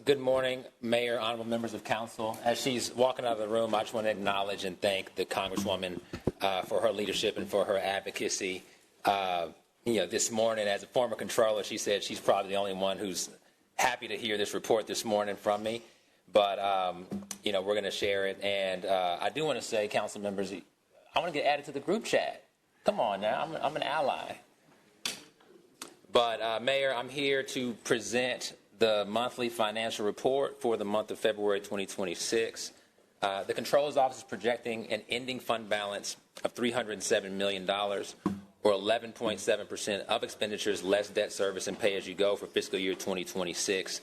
Good morning, Mayor, honorable members of council. As she's walking out of the room, I just want to acknowledge and thank the Congresswoman for her leadership and for her advocacy. This morning, as a former controller, she said she's probably the only one who's happy to hear this report this morning from me. But, we're going to share it. And I do want to say, council members, I want to get added to the group chat. Come on now, I'm an ally. But, Mayor, I'm here to present the monthly financial report for the month of February 2026. The Controller's Office is projecting an ending fund balance of $307 million, or 11.7% of expenditures less debt service and pay-as-you-go for fiscal year 2026.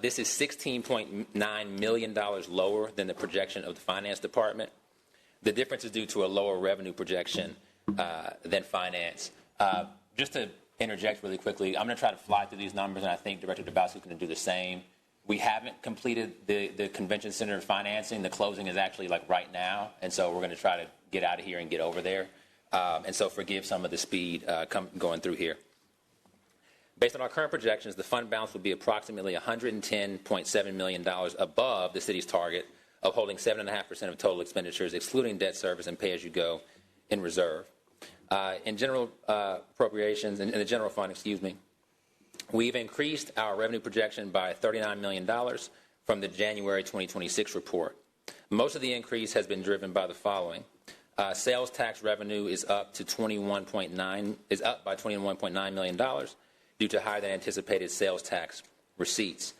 This is $16.9 million lower than the projection of the Finance Department. The difference is due to a lower revenue projection than Finance. Just to interject really quickly, I'm going to try to fly through these numbers, and I think Director Dabowski is going to do the same. We haven't completed the convention center financing. The closing is actually like right now, and so we're going to try to get out of here and get over there. And so forgive some of the speed going through here. Based on our current projections, the fund balance will be approximately $110.7 million above the city's target of holding 7.5% of total expenditures, excluding debt service and pay-as-you-go, in reserve. In general appropriations, in the general fund, we've increased our revenue projection by $39 million from the January 2026 report. Most of the increase has been driven by the following. Sales tax revenue is up by $21.9 million due to higher than anticipated sales tax receipts.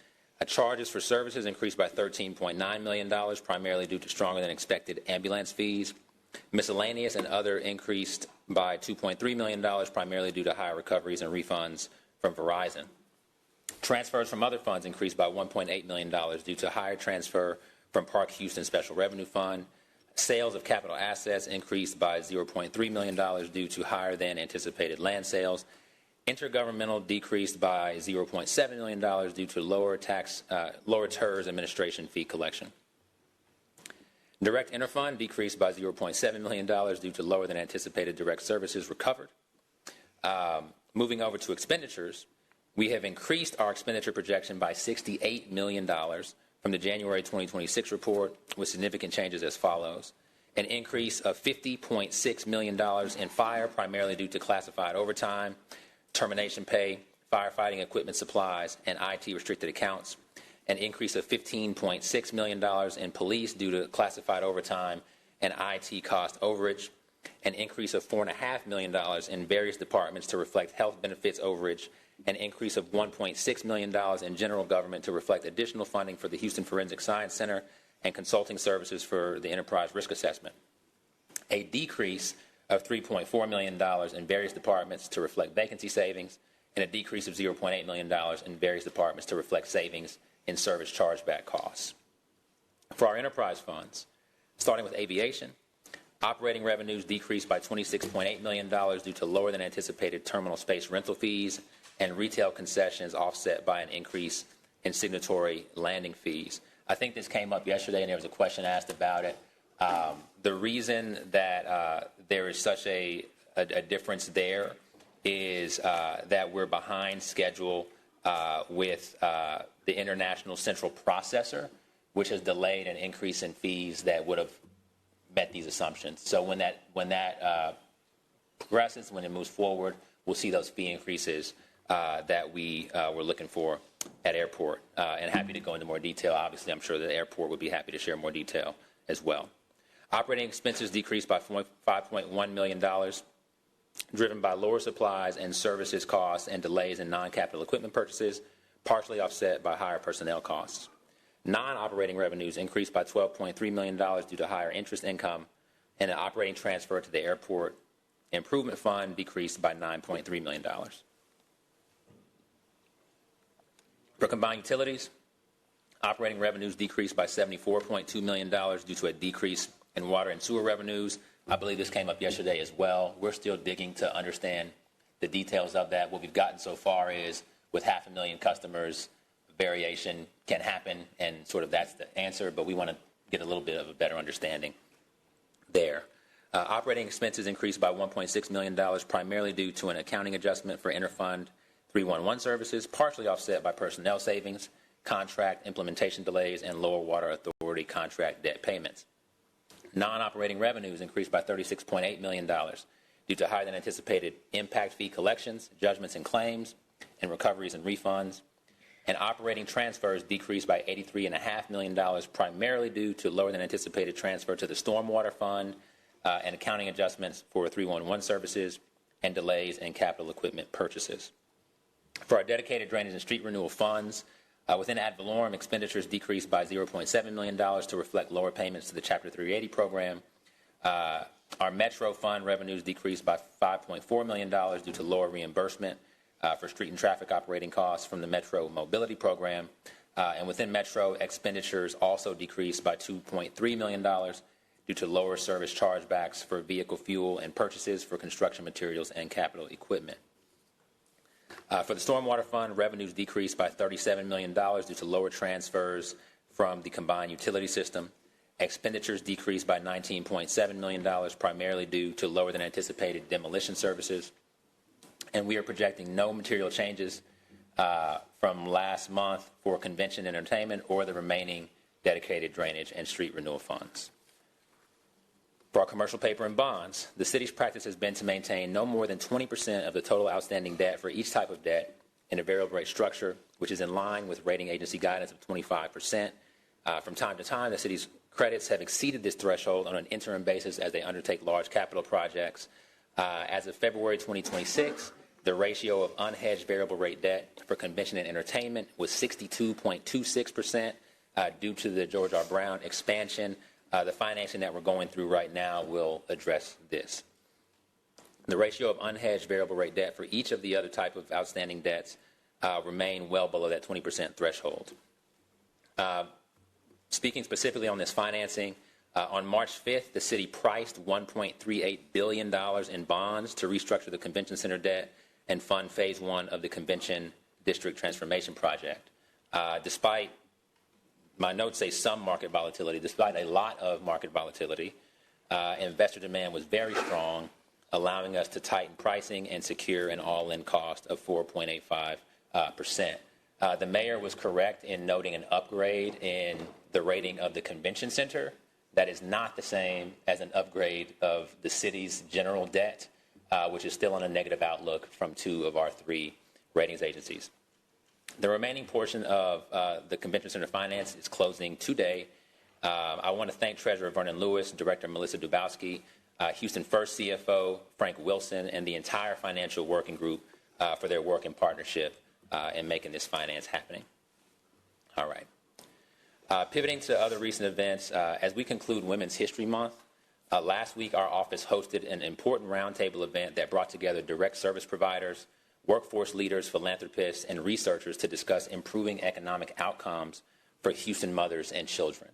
Charges for services increased by $13.9 million, primarily due to stronger than expected ambulance fees. Miscellaneous and other increased by $2.3 million, primarily due to higher recoveries and refunds from Verizon. Transfers from other funds increased by $1.8 million due to higher transfer from Park Houston Special Revenue Fund. Sales of capital assets increased by $0.3 million due to higher than anticipated land sales. Intergovernmental decreased by $0.7 million due to lower TERS administration fee collection. Direct interfund decreased by $0.7 million due to lower than anticipated direct services recovered. Moving over to expenditures, we have increased our expenditure projection by $68 million from the January 2026 report, with significant changes as follows. An increase of $50.6 million in fire, primarily due to classified overtime, termination pay, firefighting equipment supplies, and IT restricted accounts. An increase of $15.6 million in police due to classified overtime and IT cost overage. An increase of $4.5 million in various departments to reflect health benefits overage. An increase of $1.6 million in general government to reflect additional funding for the Houston Forensic Science Center and consulting services for the enterprise risk assessment. A decrease of $3.4 million in various departments to reflect vacancy savings, and a decrease of $0.8 million in various departments to reflect savings in service chargeback costs. For our enterprise funds, starting with aviation, operating revenues decreased by $26.8 million due to lower than anticipated terminal space rental fees and retail concessions, offset by an increase in signatory landing fees. I think this came up yesterday and there was a question asked about it. The reason that there is such a difference there is that we're behind schedule with the International Central Processor, which has delayed an increase in fees that would have met these assumptions. So when that progresses, when it moves forward, we'll see those fee increases that we were looking for at airport. And happy to go into more detail. Obviously, I'm sure the airport would be happy to share more detail as well. Operating expenses decreased by $5.1 million, driven by lower supplies and services costs and delays in non-capital equipment purchases, partially offset by higher personnel costs. Non-operating revenues increased by $12.3 million due to higher interest income, and an operating transfer to the Airport Improvement Fund decreased by $9.3 million. For combined utilities, operating revenues decreased by $74.2 million due to a decrease in water and sewer revenues. I believe this came up yesterday as well. We're still digging to understand the details of that. What we've gotten so far is with 500,000 customers, variation can happen, and sort of that's the answer, but we want to get a little bit of a better understanding there. Operating expenses increased by $1.6 million, primarily due to an accounting adjustment for Interfund 311 services, partially offset by personnel savings contract implementation delays, and lower water authority contract debt payments. Non-operating revenues increased by $36.8 million due to higher than anticipated impact fee collections, judgments and claims, and recoveries and refunds. And operating transfers decreased by $83.5 million, primarily due to lower than anticipated transfer to the Stormwater Fund and accounting adjustments for 311 services and delays in capital equipment purchases. For our dedicated drainage and street renewal funds, within ad valorem, expenditures decreased by $0.7 million to reflect lower payments to the Chapter 380 program. Our Metro Fund revenues decreased by $5.4 million due to lower reimbursement for street and traffic operating costs from the Metro Mobility Program. And within Metro, expenditures also decreased by $2.3 million due to lower service chargebacks for vehicle fuel and purchases for construction materials and capital equipment. For the Stormwater Fund, revenues decreased by $37 million due to lower transfers from the combined utility system. Expenditures decreased by $19.7 million, primarily due to lower than anticipated demolition services. And we are projecting no material changes from last month for convention and entertainment or the remaining dedicated drainage and street renewal funds. For our commercial paper and bonds, the city's practice has been to maintain no more than 20% of the total outstanding debt for each type of debt in a variable rate structure, which is in line with rating agency guidance of 25%. From time to time, the city's credits have exceeded this threshold on an interim basis as they undertake large capital projects. As of February 2026, the ratio of unhedged variable rate debt for convention and entertainment was 62.26% due to the George R. Brown expansion. The financing that we're going through right now will address this. The ratio of unhedged variable rate debt for each of the other type of outstanding debts remain well below that 20% threshold. Speaking specifically on this financing, on March 5th, the city priced $1.38 billion in bonds to restructure the convention center debt and fund phase one of the convention district transformation project. Despite, my notes say some market volatility, despite a lot of market volatility, investor demand was very strong, allowing us to tighten pricing and secure an all-in cost of 4.85%. The mayor was correct in noting an upgrade in the rating of the convention center. That is not the same as an upgrade of the city's general debt, which is still on a negative outlook from two of our three ratings agencies. The remaining portion of the convention center finance is closing today. I want to thank Treasurer Vernon Lewis, Director Melissa Dubowski, Houston First CFO Frank Wilson, and the entire financial working group for their work and partnership in making this finance happening. All right. Pivoting to other recent events, as we conclude Women's History Month, last week our office hosted an important roundtable event that brought together direct service providers, workforce leaders, philanthropists, and researchers to discuss improving economic outcomes for Houston mothers and children.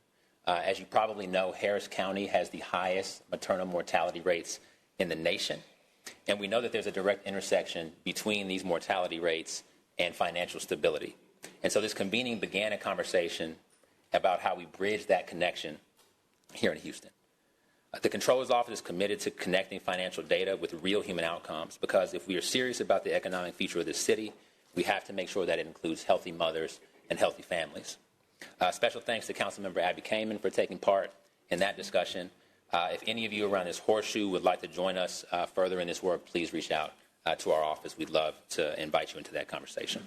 As you probably know, Harris County has the highest maternal mortality rates in the nation, and we know that there's a direct intersection between these mortality rates and financial stability. And so this convening began a conversation about how we bridge that connection here in Houston. The Comptroller's Office is committed to connecting financial data with real human outcomes, because if we are serious about the economic future of this city, we have to make sure that it includes healthy mothers and healthy families. Special thanks to Councilmember Abby Kamen for taking part in that discussion. If any of you around this horseshoe would like to join us further in this work, please reach out to our office. We'd love to invite you into that conversation.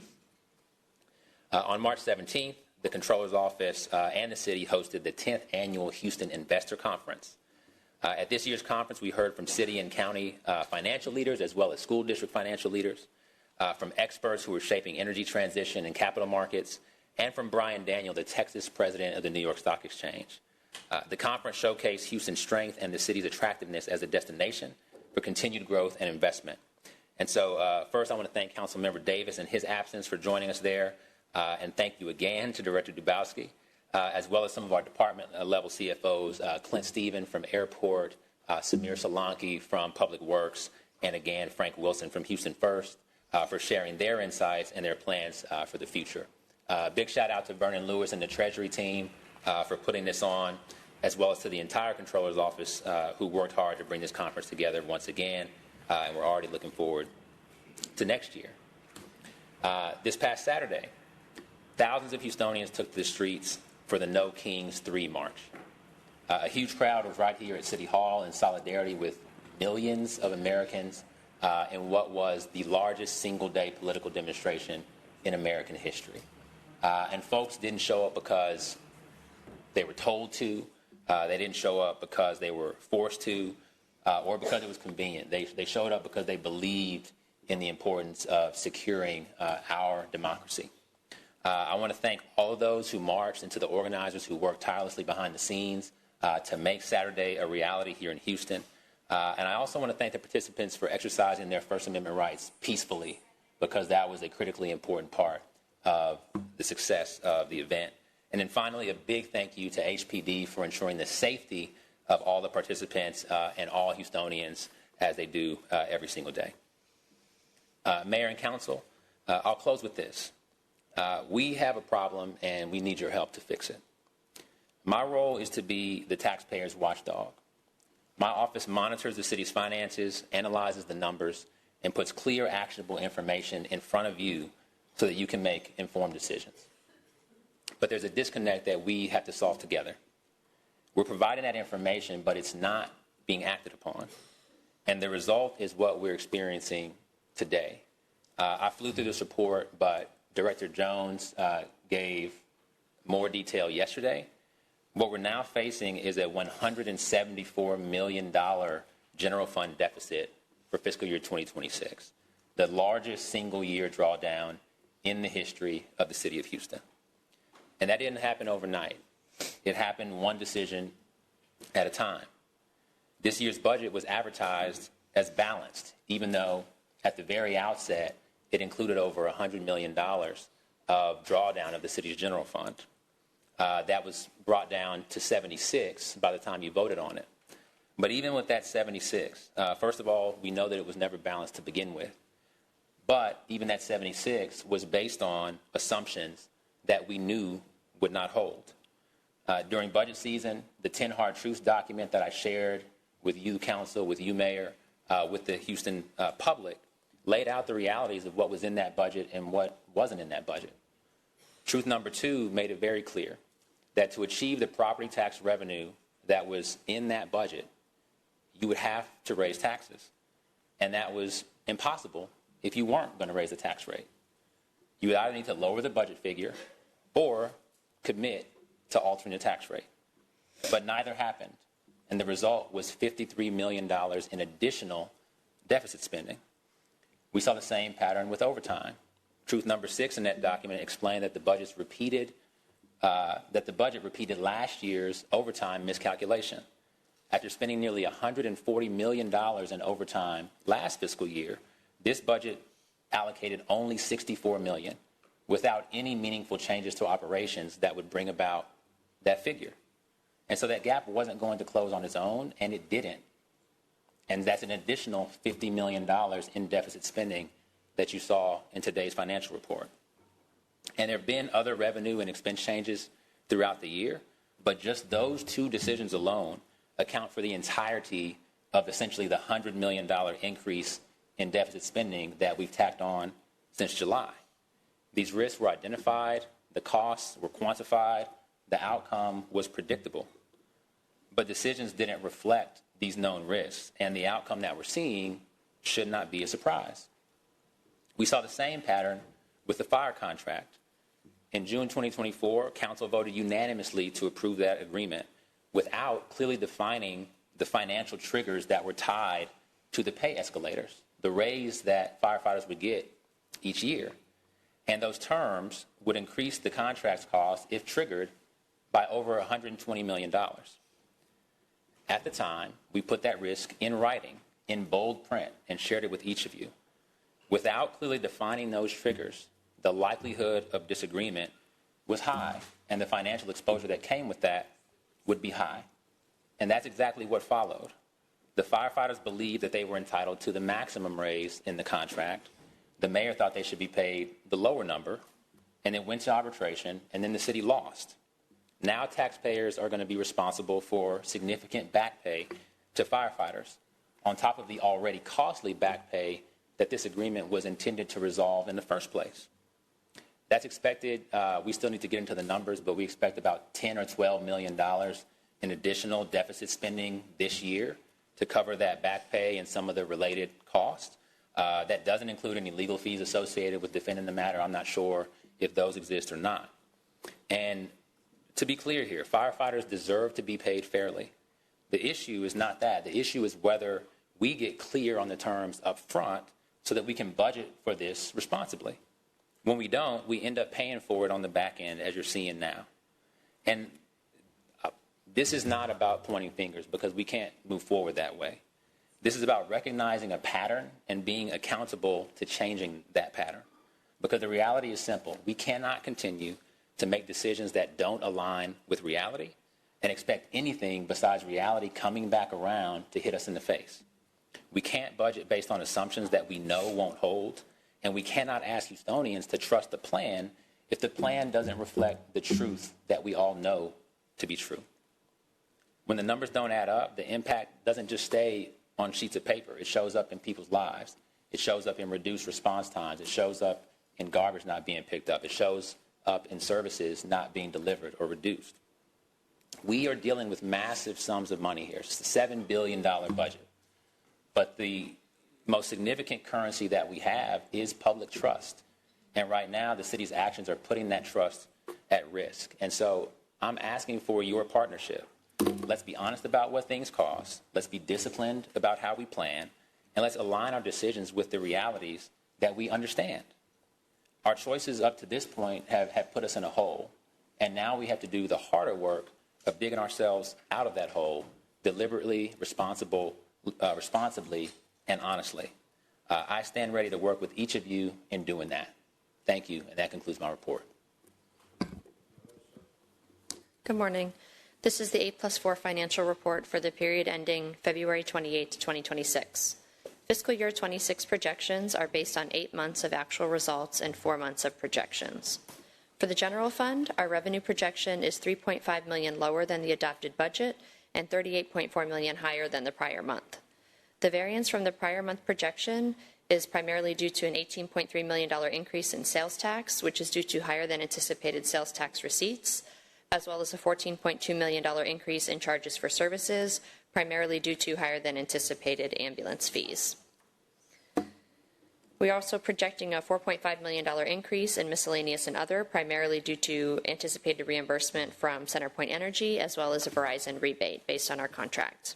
On March 17th, the Comptroller's Office and the city hosted the 10th Annual Houston Investor Conference. At this year's conference, we heard from city and county financial leaders as well as school district financial leaders, from experts who are shaping energy transition and capital markets, and from Brian Daniel, the Texas president of the New York Stock Exchange. The conference showcased Houston's strength and the city's attractiveness as a destination for continued growth and investment. And so first I want to thank Councilmember Davis in his absence for joining us there, and thank you again to Director Dubowski, as well as some of our department-level CFOs, Clint Stephen from Airport, Samir Solanki from Public Works, and again, Frank Wilson from Houston First, for sharing their insights and their plans for the future. Big shout out to Vernon Lewis and the Treasury team for putting this on, as well as to the entire Comptroller's Office who worked hard to bring this conference together once again, and we're already looking forward to next year. This past Saturday, thousands of Houstonians took to the streets for the No Kings 3 march. A huge crowd was right here at City Hall in solidarity with millions of Americans in what was the largest single-day political demonstration in American history. And folks didn't show up because they were told to. They didn't show up because they were forced to or because it was convenient. They showed up because they believed in the importance of securing our democracy. I want to thank all of those who marched and to the organizers who worked tirelessly behind the scenes to make Saturday a reality here in Houston. And I also want to thank the participants for exercising their First Amendment rights peacefully, because that was a critically important part of the success of the event. And then finally, a big thank you to HPD for ensuring the safety of all the participants and all Houstonians as they do every single day. Mayor and Council, I'll close with this. We have a problem and we need your help to fix it. My role is to be the taxpayer's watchdog. My office monitors the city's finances, analyzes the numbers, and puts clear, actionable information in front of you so that you can make informed decisions. But there's a disconnect that we have to solve together. We're providing that information, but it's not being acted upon. And the result is what we're experiencing today. I flew through this report, but Director Jones gave more detail yesterday. What we're now facing is a $174 million general fund deficit for fiscal year 2026, the largest single-year drawdown in the history of the city of Houston. And that didn't happen overnight. It happened one decision at a time. This year's budget was advertised as balanced, even though at the very outset it included over $100 million of drawdown of the city's general fund. That was brought down to 76 by the time you voted on it. But even with that 76, first of all, we know that it was never balanced to begin with. But even that 76 was based on assumptions that we knew would not hold. During budget season, the 10 Hard Truths document that I shared with you, Council, with you, Mayor, with the Houston public, laid out the realities of what was in that budget and what wasn't in that budget. Truth number 2 made it very clear that to achieve the property tax revenue that was in that budget, you would have to raise taxes. And that was impossible if you weren't going to raise the tax rate. You would either need to lower the budget figure or commit to altering the tax rate. But neither happened. And the result was $53 million in additional deficit spending. We saw the same pattern with overtime. Truth number 6 in that document explained that the budget repeated last year's overtime miscalculation. After spending nearly $140 million in overtime last fiscal year, this budget allocated only $64 million without any meaningful changes to operations that would bring about that figure. And so that gap wasn't going to close on its own, and it didn't. And that's an additional $50 million in deficit spending that you saw in today's financial report. And there have been other revenue and expense changes throughout the year, but just those 2 decisions alone account for the entirety of essentially the $100 million increase in deficit spending that we've tacked on since July. These risks were identified, the costs were quantified, the outcome was predictable. But decisions didn't reflect these known risks, and the outcome that we're seeing should not be a surprise. We saw the same pattern with the fire contract. In June 2024, Council voted unanimously to approve that agreement without clearly defining the financial triggers that were tied to the pay escalators, the raise that firefighters would get each year. And those terms would increase the contract's cost, if triggered, by over $120 million. At the time, we put that risk in writing, in bold print, and shared it with each of you. Without clearly defining those triggers, the likelihood of disagreement was high, and the financial exposure that came with that would be high. And that's exactly what followed. The firefighters believed that they were entitled to the maximum raise in the contract. The mayor thought they should be paid the lower number, and it went to arbitration, and then the city lost. Now taxpayers are going to be responsible for significant back pay to firefighters, on top of the already costly back pay that this agreement was intended to resolve in the first place. That's expected. We still need to get into the numbers, but we expect about $10 or $12 million in additional deficit spending this year to cover that back pay and some of the related costs. That doesn't include any legal fees associated with defending the matter. I'm not sure if those exist or not. And to be clear here, firefighters deserve to be paid fairly. The issue is not that. The issue is whether we get clear on the terms up front so that we can budget for this responsibly. When we don't, we end up paying for it on the back end, as you're seeing now. And this is not about pointing fingers, because we can't move forward that way. This is about recognizing a pattern and being accountable to changing that pattern. Because the reality is simple. We cannot continue to make decisions that don't align with reality and expect anything besides reality coming back around to hit us in the face. We can't budget based on assumptions that we know won't hold, and we cannot ask Houstonians to trust the plan if the plan doesn't reflect the truth that we all know to be true. When the numbers don't add up, the impact doesn't just stay on sheets of paper. It shows up in people's lives. It shows up in reduced response times. It shows up in garbage not being picked up. It shows up in services not being delivered or reduced. We are dealing with massive sums of money here. It's a $7 billion budget. But the most significant currency that we have is public trust. And right now, the city's actions are putting that trust at risk. And so I'm asking for your partnership. Let's be honest about what things cost. Let's be disciplined about how we plan. And let's align our decisions with the realities that we understand. Our choices up to this point have put us in a hole. And now we have to do the harder work of digging ourselves out of that hole deliberately, responsibly, and honestly. I stand ready to work with each of you in doing that. Thank you, and that concludes my report. Good morning. This is the 8+4 financial report for the period ending February 28, 2026. Fiscal year 26 projections are based on 8 months of actual results and 4 months of projections. For the general fund, our revenue projection is $3.5 million lower than the adopted budget and $38.4 million higher than the prior month. The variance from the prior month projection is primarily due to an $18.3 million increase in sales tax, which is due to higher than anticipated sales tax receipts, as well as a $14.2 million increase in charges for services, primarily due to higher than anticipated ambulance fees. We are also projecting a $4.5 million increase in miscellaneous and other, primarily due to anticipated reimbursement from CenterPoint Energy, as well as a Verizon rebate based on our contract.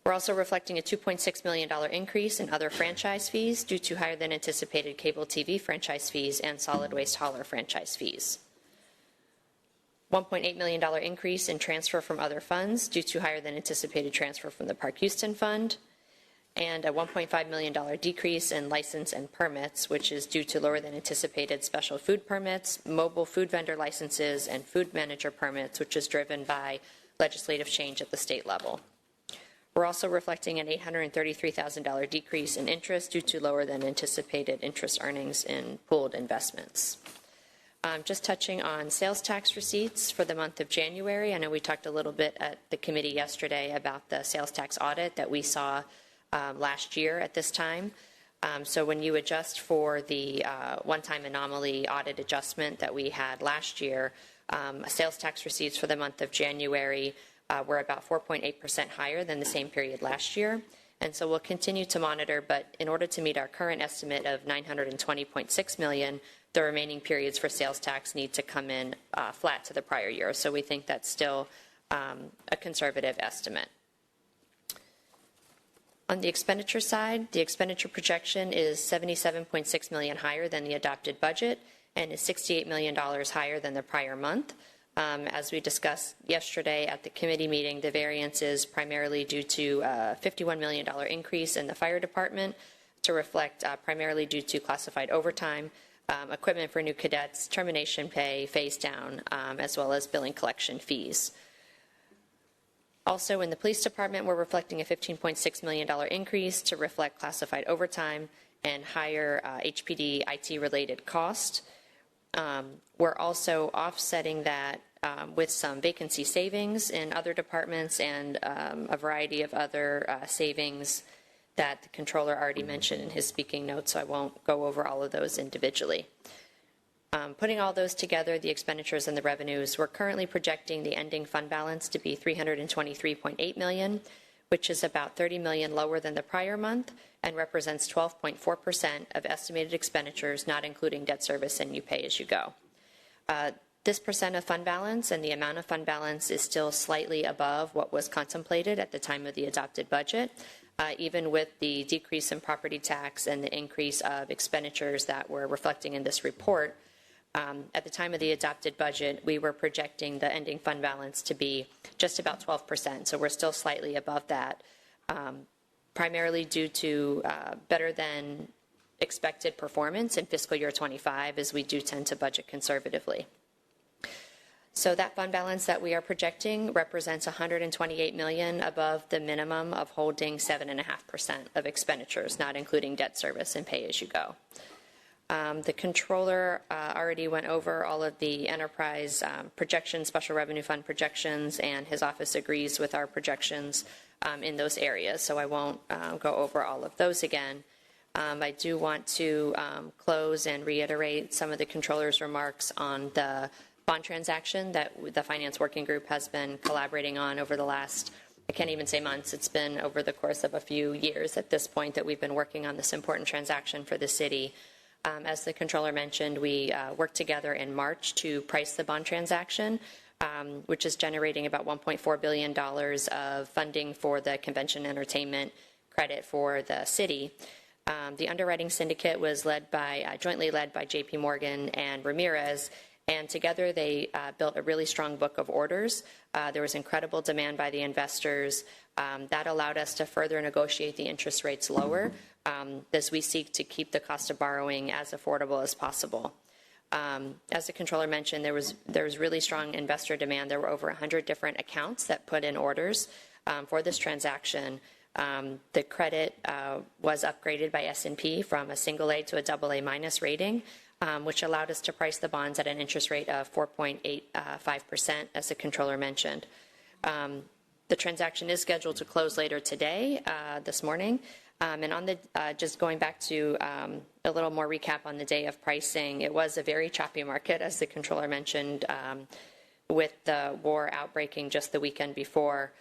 We're also reflecting a $2.6 million increase in other franchise fees due to higher than anticipated cable TV franchise fees and solid waste hauler franchise fees. $1.8 million increase in transfer from other funds due to higher than anticipated transfer from the Park Houston Fund, and a $1.5 million decrease in license and permits, which is due to lower than anticipated special food permits, mobile food vendor licenses, and food manager permits, which is driven by legislative change at the state level. We're also reflecting an $833,000 decrease in interest due to lower than anticipated interest earnings in pooled investments. Just touching on sales tax receipts for the month of January. I know we talked a little bit at the committee yesterday about the sales tax audit that we saw last year at this time. So when you adjust for the one-time anomaly audit adjustment that we had last year, sales tax receipts for the month of January were about 4.8% higher than the same period last year. And so we'll continue to monitor, but in order to meet our current estimate of $920.6 million, the remaining periods for sales tax need to come in flat to the prior year. So we think that's still a conservative estimate. On the expenditure side, the expenditure projection is $77.6 million higher than the adopted budget and is $68 million higher than the prior month. As we discussed yesterday at the committee meeting, the variance is primarily due to a $51 million increase in the fire department to reflect primarily due to classified overtime, equipment for new cadets, termination pay, phase down, as well as billing collection fees. Also in the police department, we're reflecting a $15.6 million increase to reflect classified overtime and higher HPD IT-related cost. We're also offsetting that with some vacancy savings in other departments and a variety of other savings that the controller already mentioned in his speaking notes, so I won't go over all of those individually. Putting all those together, the expenditures and the revenues, we're currently projecting the ending fund balance to be $323.8 million, which is about $30 million lower than the prior month and represents 12.4% of estimated expenditures, not including debt service and you pay as you go. This percent of fund balance and the amount of fund balance is still slightly above what was contemplated at the time of the adopted budget, even with the decrease in property tax and the increase of expenditures that we're reflecting in this report. At the time of the adopted budget, we were projecting the ending fund balance to be just about 12%, so we're still slightly above that, primarily due to better than expected performance in fiscal year 25, as we do tend to budget conservatively. So that fund balance that we are projecting represents $128 million above the minimum of holding 7.5% of expenditures, not including debt service and pay as you go. The controller already went over all of the enterprise projections, special revenue fund projections, and his office agrees with our projections in those areas, so I won't go over all of those again. I do want to close and reiterate some of the controller's remarks on the bond transaction that the Finance Working Group has been collaborating on over the last, I can't even say months, it's been over the course of a few years at this point that we've been working on this important transaction for the city. As the controller mentioned, we worked together in March to price the bond transaction, which is generating about $1.4 billion of funding for the convention entertainment credit for the city. The underwriting syndicate was jointly led by JP Morgan and Ramirez, and together they built a really strong book of orders. There was incredible demand by the investors. That allowed us to further negotiate the interest rates lower as we seek to keep the cost of borrowing as affordable as possible. As the controller mentioned, there was really strong investor demand. There were over 100 different accounts that put in orders for this transaction. The credit was upgraded by S&P from a single A to a double A minus rating, which allowed us to price the bonds at an interest rate of 4.85%, as the controller mentioned. The transaction is scheduled to close later today, this morning. And on the just going back to a little more recap on the day of pricing, it was a very choppy market, as the controller mentioned, with the war outbreaking just the weekend before.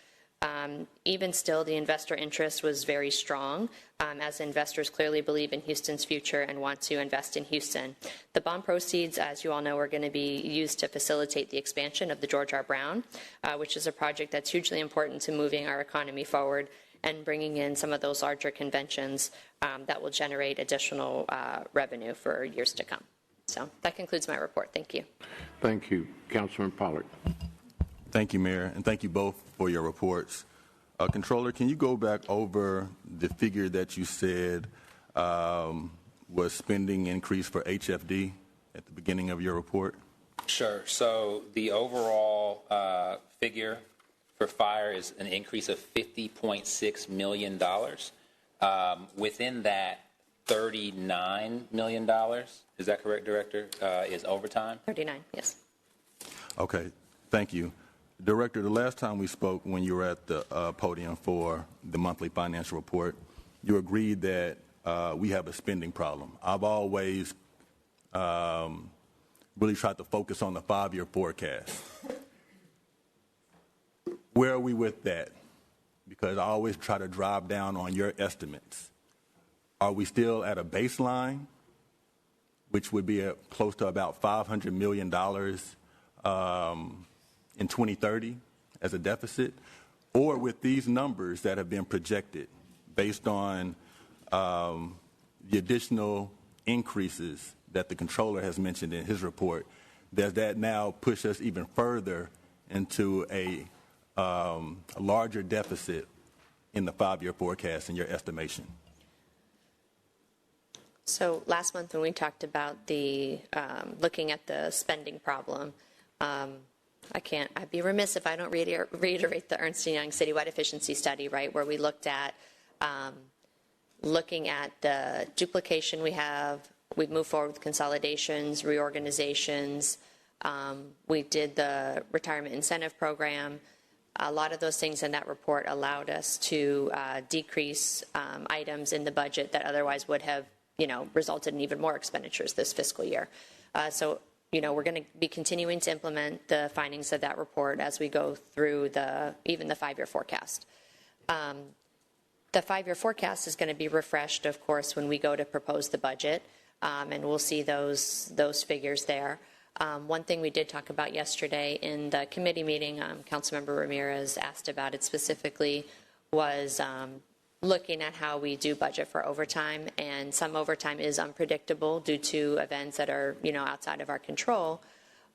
Even still, the investor interest was very strong, as investors clearly believe in Houston's future and want to invest in Houston. The bond proceeds, as you all know, are going to be used to facilitate the expansion of the George R. Brown, which is a project that's hugely important to moving our economy forward and bringing in some of those larger conventions that will generate additional revenue for years to come. So that concludes my report. Thank you. Thank you. Councilman Pollard. Thank you, Mayor, and thank you both for your reports. Controller, can you go back over the figure that you said was spending increase for HFD at the beginning of your report? Sure. So the overall figure for fire is an increase of $50.6 million. Within that, $39 million, is that correct, Director, is overtime? 39, yes. Okay, thank you. Director, the last time we spoke when you were at the podium for the monthly financial report, you agreed that we have a spending problem. I've always really tried to focus on the 5-year forecast. Where are we with that? Because I always try to drive down on your estimates. Are we still at a baseline, which would be close to about $500 million in 2030 as a deficit? Or with these numbers that have been projected based on the additional increases that the controller has mentioned in his report, does that now push us even further into a larger deficit in the 5-year forecast in your estimation? So last month when we talked about the looking at the spending problem, I'd be remiss if I don't reiterate the Ernst & Young Citywide Efficiency Study, right, where we looked at looking at the duplication we have. We've moved forward with consolidations, reorganizations. We did the retirement incentive program. A lot of those things in that report allowed us to decrease items in the budget that otherwise would have resulted in even more expenditures this fiscal year. So we're going to be continuing to implement the findings of that report as we go through even the 5-year forecast. The 5-year forecast is going to be refreshed, of course, when we go to propose the budget, and we'll see those figures there. One thing we did talk about yesterday in the committee meeting, Councilmember Ramirez asked about it specifically, was looking at how we do budget for overtime, and some overtime is unpredictable due to events that are outside of our control.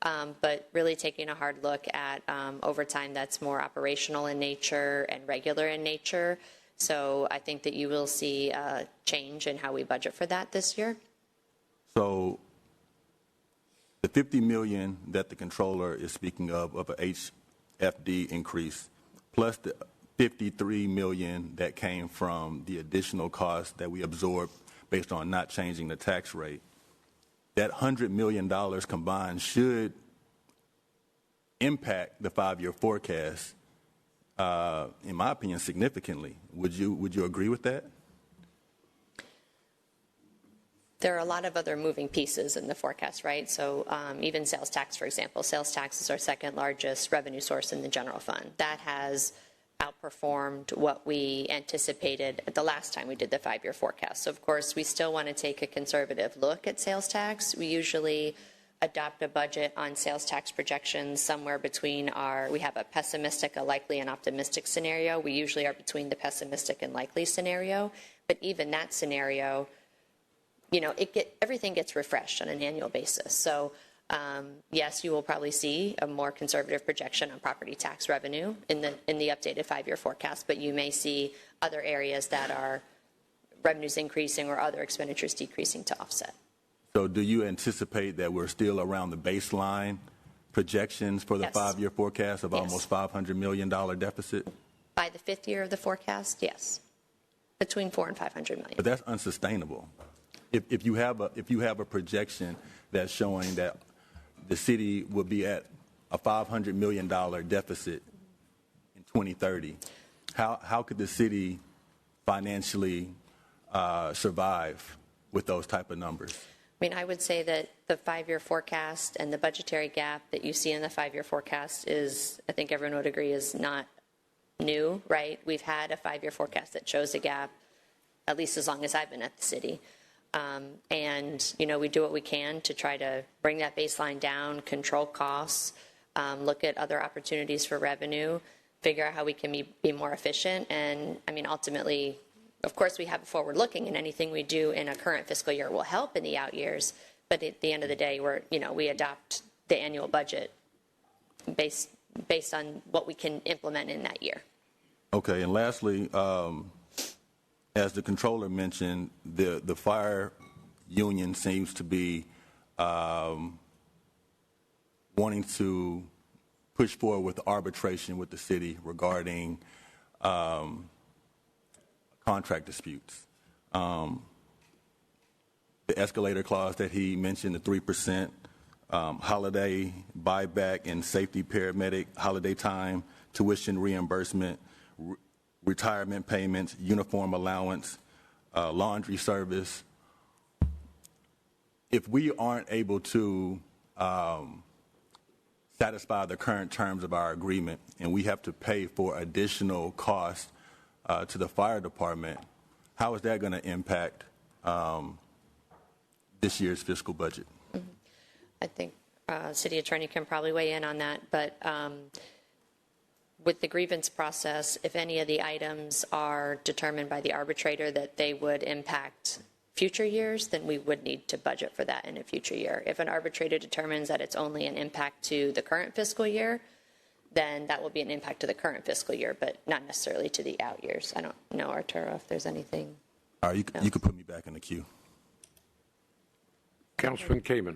But really taking a hard look at overtime that's more operational in nature and regular in nature. So I think that you will see a change in how we budget for that this year. So the $50 million that the controller is speaking of a HFD increase, plus the $53 million that came from the additional costs that we absorbed based on not changing the tax rate, that $100 million combined should impact the 5-year forecast, in my opinion, significantly. Would you agree with that? There are a lot of other moving pieces in the forecast, right? So even sales tax, for example, sales tax is our second largest revenue source in the general fund. That has outperformed what we anticipated the last time we did the 5-year forecast. So, of course, we still want to take a conservative look at sales tax. We usually adopt a budget on sales tax projections somewhere between we have a pessimistic, a likely, and optimistic scenario. We usually are between the pessimistic and likely scenario. But even that scenario, everything gets refreshed on an annual basis. So, yes, you will probably see a more conservative projection on property tax revenue in the updated 5-year forecast, but you may see other areas that are revenues increasing or other expenditures decreasing to offset. So do you anticipate that we're still around the baseline projections for the 5-year forecast of almost $500 million deficit? By the 5th year of the forecast, yes. Between $400 and $500 million. But that's unsustainable. If you have a projection that's showing that the city will be at a $500 million deficit in 2030, how could the city financially survive with those type of numbers? I mean, I would say that the 5-year forecast and the budgetary gap that you see in the 5-year forecast is, I think everyone would agree, is not new, right? We've had a 5-year forecast that shows a gap at least as long as I've been at the city. And, we do what we can to try to bring that baseline down, control costs, look at other opportunities for revenue, figure out how we can be more efficient. And, I mean, ultimately, of course, we have a forward looking, and anything we do in a current fiscal year will help in the out years. But at the end of the day, we adopt the annual budget based on what we can implement in that year. Okay. And lastly, as the controller mentioned, the fire union seems to be wanting to push forward with arbitration with the city regarding contract disputes. The escalator clause that he mentioned, the 3%, holiday buyback and safety paramedic, holiday time, tuition reimbursement, retirement payments, uniform allowance, laundry service. If we aren't able to satisfy the current terms of our agreement and we have to pay for additional costs to the fire department, how is that going to impact this year's fiscal budget? Mm-hmm. I think city attorney can probably weigh in on that, but with the grievance process, if any of the items are determined by the arbitrator that they would impact future years, then we would need to budget for that in a future year. If an arbitrator determines that it's only an impact to the current fiscal year, then that will be an impact to the current fiscal year, but not necessarily to the out years. I don't know, Arturo, if there's anything. All right, you could put me back in the queue. Councilman Kamen.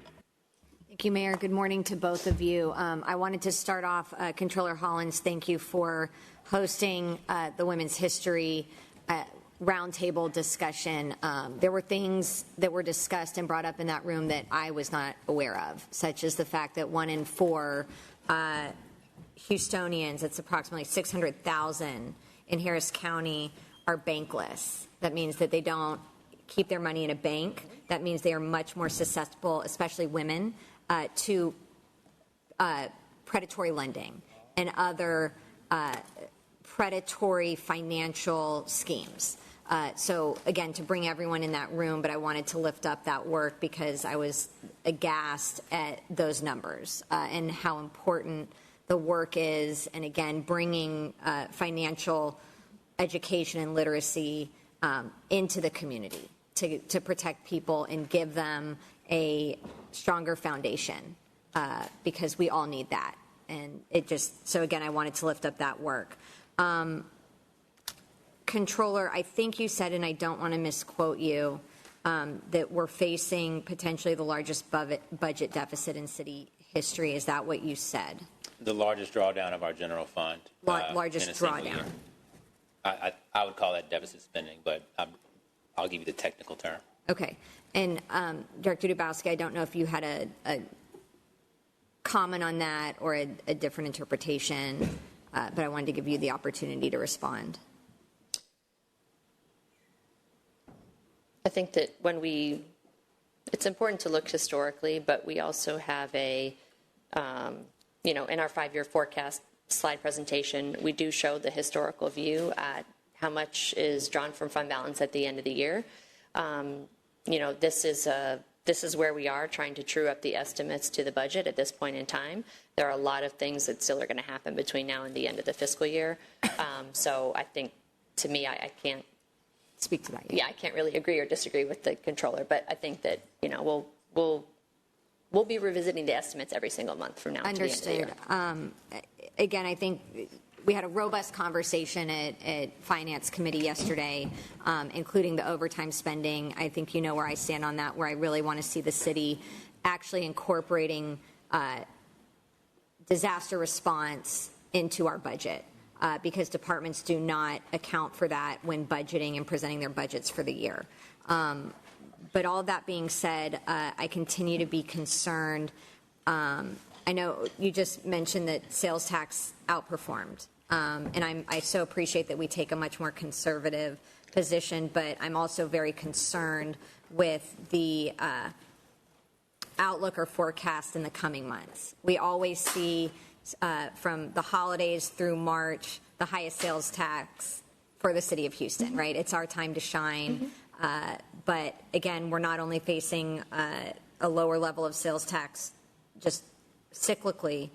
Thank you, Mayor. Good morning to both of you. I wanted to start off, Controller Hollins, thank you for hosting the Women's History Roundtable discussion. There were things that were discussed and brought up in that room that I was not aware of, such as the fact that 1 in 4 Houstonians, it's approximately 600,000 in Harris County, are bankless. That means that they don't keep their money in a bank. That means they are much more susceptible, especially women, to predatory lending and other predatory financial schemes. So again, to bring everyone in that room, but I wanted to lift up that work because I was aghast at those numbers and how important the work is. And again, bringing financial education and literacy into the community to protect people and give them a stronger foundation because we all need that. And so again, I wanted to lift up that work. Controller, I think you said, and I don't want to misquote you, that we're facing potentially the largest budget deficit in city history. Is that what you said? The largest drawdown of our general fund. Largest in a single drawdown. year. I would call that deficit spending, but I'll give you the technical term. Okay. And Director Dubowski, I don't know if you had a comment on that or a different interpretation, but I wanted to give you the opportunity to respond. I think that it's important to look historically, but we also have in our 5-year forecast slide presentation, we do show the historical view at how much is drawn from fund balance at the end of the year. This is where we are trying to true up the estimates to the budget at this point in time. There are a lot of things that still are going to happen between now and the end of the fiscal year. So I think, to me, I can't speak to that. Yeah, I can't really agree or disagree with the controller, but I think that we'll be revisiting the estimates every single month from now to the end of the year. Again, I think we had a robust conversation at Finance Committee yesterday, including the overtime spending. I think you know where I stand on that, where I really want to see the city actually incorporating disaster response into our budget. Because departments do not account for that when budgeting and presenting their budgets for the year. But all that being said, I continue to be concerned. I know you just mentioned that sales tax outperformed, and I so appreciate that we take a much more conservative position, but I'm also very concerned with the outlook or forecast in the coming months. We always see from the holidays through March, the highest sales tax for the city of Houston, right? It's our time to shine. But again, we're not only facing a lower level of sales tax just cyclically,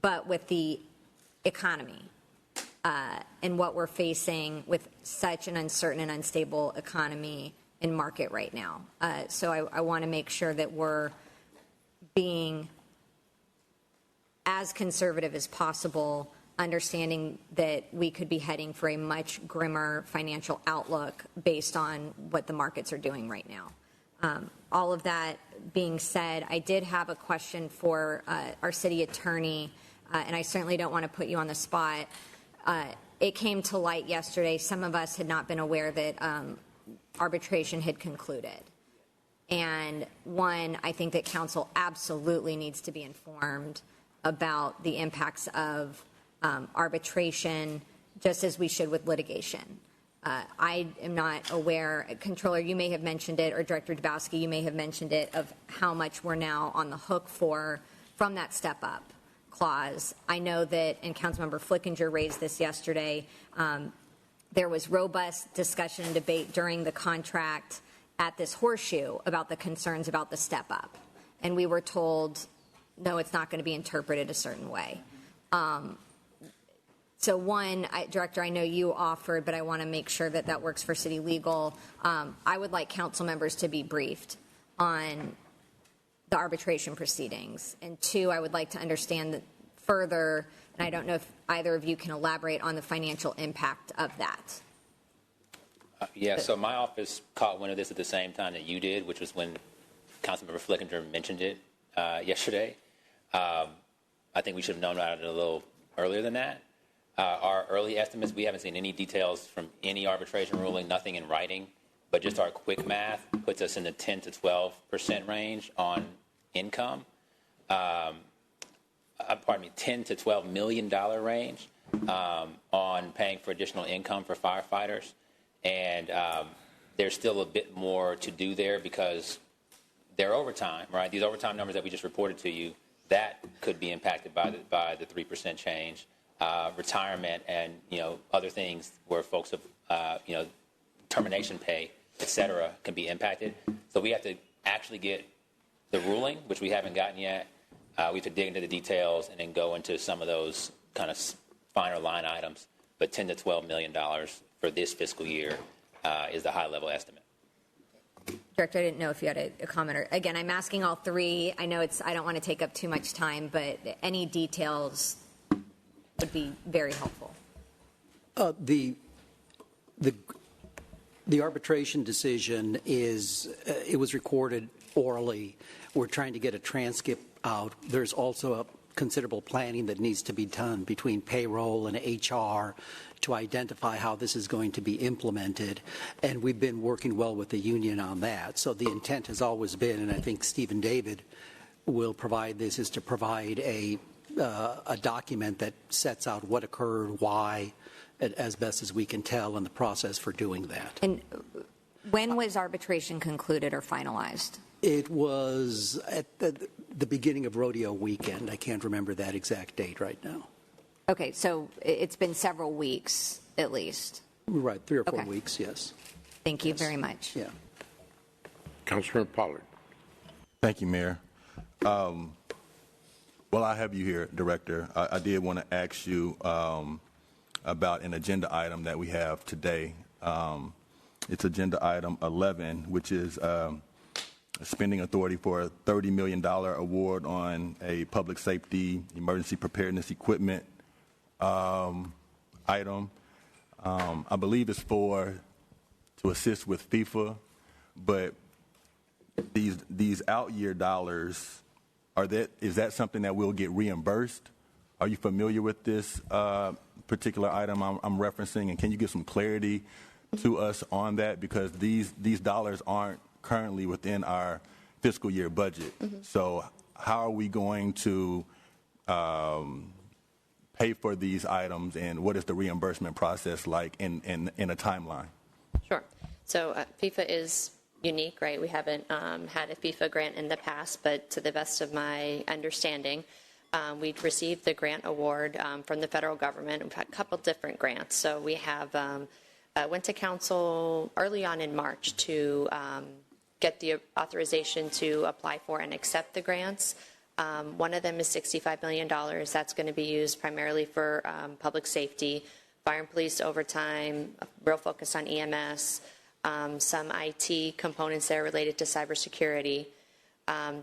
but with the economy and what we're facing with such an uncertain and unstable economy and market right now. So I want to make sure that we're being as conservative as possible, understanding that we could be heading for a much grimmer financial outlook based on what the markets are doing right now. All of that being said, I did have a question for our city attorney, and I certainly don't want to put you on the spot. It came to light yesterday. Some of us had not been aware that arbitration had concluded. And one, I think that council absolutely needs to be informed about the impacts of arbitration, just as we should with litigation. I am not aware, Controller, you may have mentioned it, or Director Dubowski, you may have mentioned it, of how much we're now on the hook for from that step-up clause. I know that, and Councilmember Flickinger raised this yesterday, there was robust discussion and debate during the contract at this horseshoe about the concerns about the step-up. And we were told, no, it's not going to be interpreted a certain way. So one, Director, I know you offered, but I want to make sure that that works for city legal. I would like council members to be briefed on the arbitration proceedings. And two, I would like to understand that further, and I don't know if either of you can elaborate on the financial impact of that. Yeah, so my office caught wind of this at the same time that you did, which was when Councilmember Flickinger mentioned it yesterday. I think we should have known about it a little earlier than that. Our early estimates, we haven't seen any details from any arbitration ruling, nothing in writing, but just our quick math puts us in the 10 to 12% range on income. Pardon me, $10 to $12 million range on paying for additional income for firefighters. And there's still a bit more to do there because their overtime, right? These overtime numbers that we just reported to you, that could be impacted by the 3% change. Retirement and other things where folks have termination pay, et cetera, can be impacted. So we have to actually get the ruling, which we haven't gotten yet. We have to dig into the details and then go into some of those kind of finer line items. But $10 to $12 million for this fiscal year is the high-level estimate. Director, I didn't know if you had a comment. Or, again, I'm asking all three. I know I don't want to take up too much time, but any details would be very helpful. The arbitration decision it was recorded orally. We're trying to get a transcript out. There's also a considerable planning that needs to be done between payroll and HR to identify how this is going to be implemented, and we've been working well with the union on that. So the intent has always been, and I think Stephen David will provide this, is to provide a document that sets out what occurred, why, as best as we can tell, in the process for doing that. And when was arbitration concluded or finalized? It was at the beginning of rodeo weekend. I can't remember that exact date right now. Okay, so it's been several weeks at least. Right, 3 or 4 Okay. weeks, yes. Thank you very much. Yeah. Councilman Pollard. Thank you, Mayor. Well, I have you here, Director. I did want to ask you about an agenda item that we have today. It's agenda item 11, which is spending authority for a $30 million award on a public safety emergency preparedness equipment item. I believe it's to assist with FIFA, but these out year dollars, is that something that will get reimbursed? Are you familiar with this particular item I'm referencing, and can you give some clarity to us on that? Because these dollars aren't currently within our fiscal year budget. Mm-hmm. So how are we going to pay for these items, and what is the reimbursement process like in a timeline? Sure. So FIFA is unique, right? We haven't had a FIFA grant in the past, but to the best of my understanding, we received the grant award from the federal government. We've had a couple different grants. So we have went to council early on in March to get the authorization to apply for and accept the grants. One of them is $65 million. That's going to be used primarily for public safety, fire and police overtime, a real focus on EMS, some IT components that are related to cybersecurity.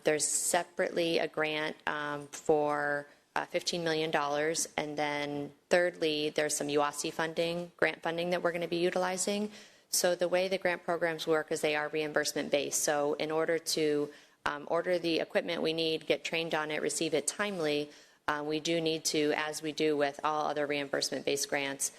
There's separately a grant for $15 million. And then thirdly, there's some UASI funding, grant funding that we're going to be utilizing. So the way the grant programs work is they are reimbursement based. So in order to order the equipment we need, get trained on it, receive it timely, we do need to, as we do with all other reimbursement based grants,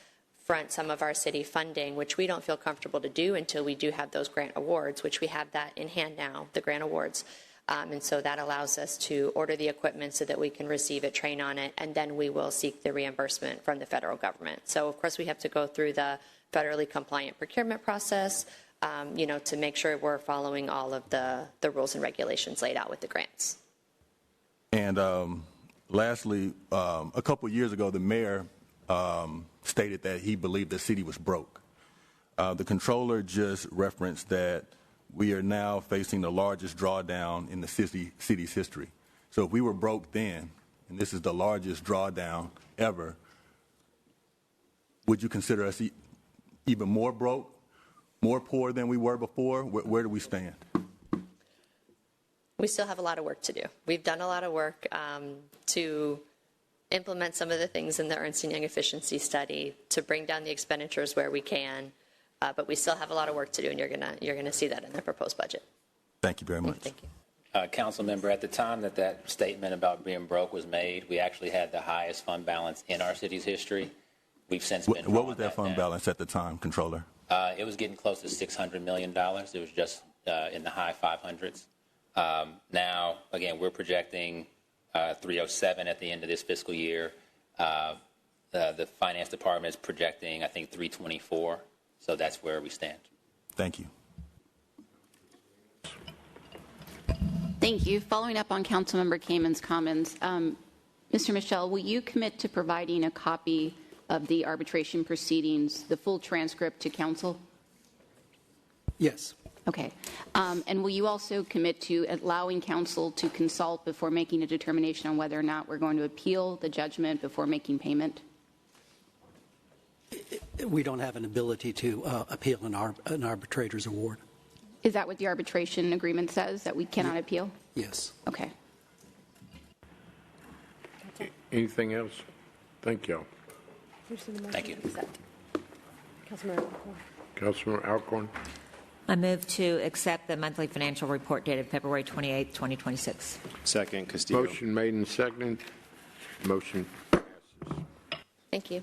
front some of our city funding, which we don't feel comfortable to do until we do have those grant awards, which we have that in hand now, the grant awards. And so that allows us to order the equipment so that we can receive it, train on it, and then we will seek the reimbursement from the federal government. So, of course, we have to go through the federally compliant procurement process, to make sure we're following all of the rules and regulations laid out with the grants. And lastly, a couple of years ago, the mayor stated that he believed the city was broke. The controller just referenced that we are now facing the largest drawdown in the city's history. So if we were broke then, and this is the largest drawdown ever, would you consider us even more broke, more poor than we were before? Where do we stand? We still have a lot of work to do. We've done a lot of work to implement some of the things in the Ernst & Young efficiency study to bring down the expenditures where we can. But we still have a lot of work to do, and you're gonna see that in the proposed budget. Thank you very much. Thank you. Council member, at the time that statement about being broke was made, we actually had the highest fund balance in our city's history. We've since been. What was that fund balance at the time, Controller? It was getting close to $600 million. It was just in the high 500s. Now, again, we're projecting 307 at the end of this fiscal year. The finance department is projecting, I think, 324. So that's where we stand. Thank you. Thank you. Following up on Councilmember Kamen's comments, Mr. Michel, will you commit to providing a copy of the arbitration proceedings, the full transcript to council? Yes. Okay. And will you also commit to allowing council to consult before making a determination on whether or not we're going to appeal the judgment before making payment? We don't have an ability to appeal an arbitrator's award. Is that what the arbitration agreement says, that we cannot appeal? Yes. Okay. Anything else? Thank y'all. Thank you. Councilman Alcorn. I move to accept the monthly financial report dated February 28, 2026. Second, Castillo. Motion made and seconded. Motion passes. Thank you.